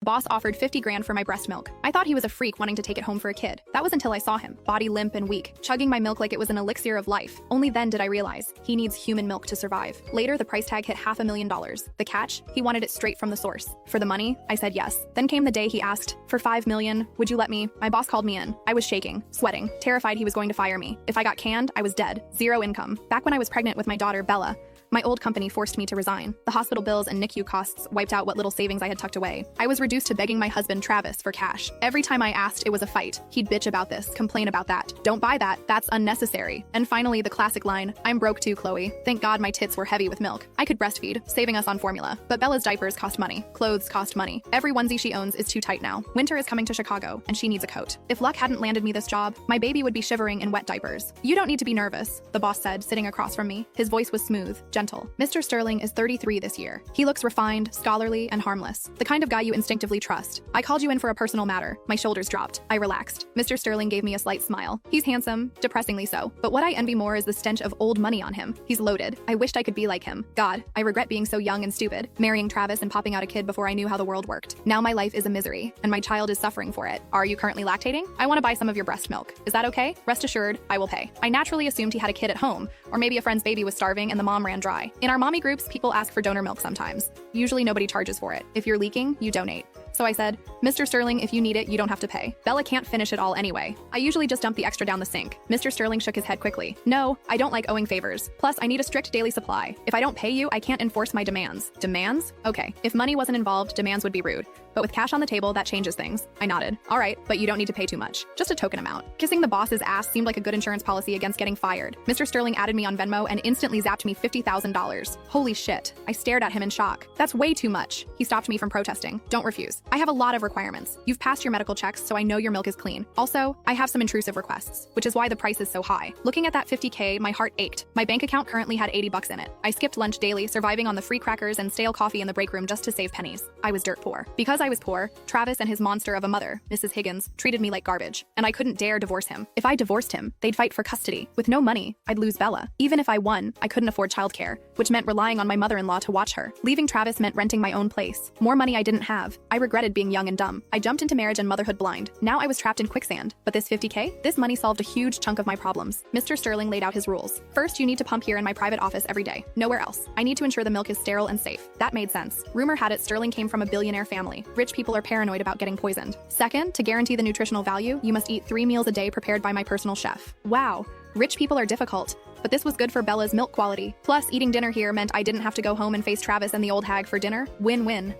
Boss offered 50 grand for my breast milk. I thought he was a freak wanting to take it home for a kid. That was until I saw him, body limp and weak, chugging my milk like it was an elixir of life. Only then did I realize he needs human milk to survive. Later, the price tag hit $500,000. The catch? He wanted it straight from the source. For the money, I said yes. Then came the day he asked, for $5 million, would you let me? My boss called me in. I was shaking, sweating, terrified he was going to fire me. If I got canned, I was dead. Zero income. Back when I was pregnant with my daughter, Bella, my old company forced me to resign. The hospital bills and NICU costs wiped out what little savings I had tucked away. I was reduced to begging my husband, Travis, for cash. Every time I asked, it was a fight. He'd bitch about this, complain about that. Don't buy that, that's unnecessary. And finally, the classic line, I'm broke too, Chloe. Thank God my tits were heavy with milk. I could breastfeed, saving us on formula. But Bella's diapers cost money. Clothes cost money. Every onesie she owns is too tight now. Winter is coming to Chicago, and she needs a coat. If luck hadn't landed me this job, my baby would be shivering in wet diapers. You don't need to be nervous, the boss said, sitting across from me. His voice was smooth, gentle. Mr. Sterling is 33 this year. He looks refined, scholarly, and harmless. The kind of guy you instinctively trust. I called you in for a personal matter. My shoulders dropped. I relaxed. Mr. Sterling gave me a slight smile. He's handsome, depressingly so. But what I envy more is the stench of old money on him. He's loaded. I wished I could be like him. God, I regret being so young and stupid, marrying Travis and popping out a kid before I knew how the world worked. Now my life is a misery, and my child is suffering for it. Are you currently lactating? I want to buy some of your breast milk. Is that okay? Rest assured, I will pay. I naturally assumed he had a kid at home, or maybe a friend's baby was starving and the mom ran dry. In our mommy groups, people ask for donor milk sometimes. Usually nobody charges for it. If you're leaking, you donate. So I said, Mr. Sterling, if you need it, you don't have to pay. Bella can't finish it all anyway. I usually just dump the extra down the sink. Mr. Sterling shook his head quickly. No, I don't like owing favors. Plus, I need a strict daily supply. If I don't pay you, I can't enforce my demands. Demands? Okay. If money wasn't involved, demands would be rude. But with cash on the table, that changes things. I nodded. All right, but you don't need to pay too much. Just a token amount. Kissing the boss's ass seemed like a good insurance policy against getting fired. Mr. Sterling added me on Venmo and instantly zapped me $50,000. Holy shit. I stared at him in shock. That's way too much. He stopped me from protesting. Don't refuse. I have a lot of requirements. You've passed your medical checks, so I know your milk is clean. Also, I have some intrusive requests, which is why the price is so high. Looking at that $50K, my heart ached. My bank account currently had $80 in it. I skipped lunch daily, surviving on the free crackers and stale coffee in the break room just to save pennies. I was dirt poor. Because I was poor, Travis and his monster of a mother, Mrs. Higgins, treated me like garbage, and I couldn't dare divorce him. If I divorced him, they'd fight for custody. With no money, I'd lose Bella. Even if I won, I couldn't afford childcare, which meant relying on my mother-in-law to watch her. Leaving Travis meant renting my own place. More money I didn't have. I regretted being young and dumb. I jumped into marriage and motherhood blind. Now I was trapped in quicksand. But this $50K? This money solved a huge chunk of my problems. Mr. Sterling laid out his rules. First, you need to pump here in my private office every day. Nowhere else. I need to ensure the milk is sterile and safe. That made sense. Rumor had it Sterling came from a billionaire family. Rich people are paranoid about getting poisoned. Second, to guarantee the nutritional value, you must eat 3 meals a day prepared by my personal chef. Wow. Rich people are difficult. But this was good for Bella's milk quality. Plus, eating dinner here meant I didn't have to go home and face Travis and the old hag for dinner. Win-win.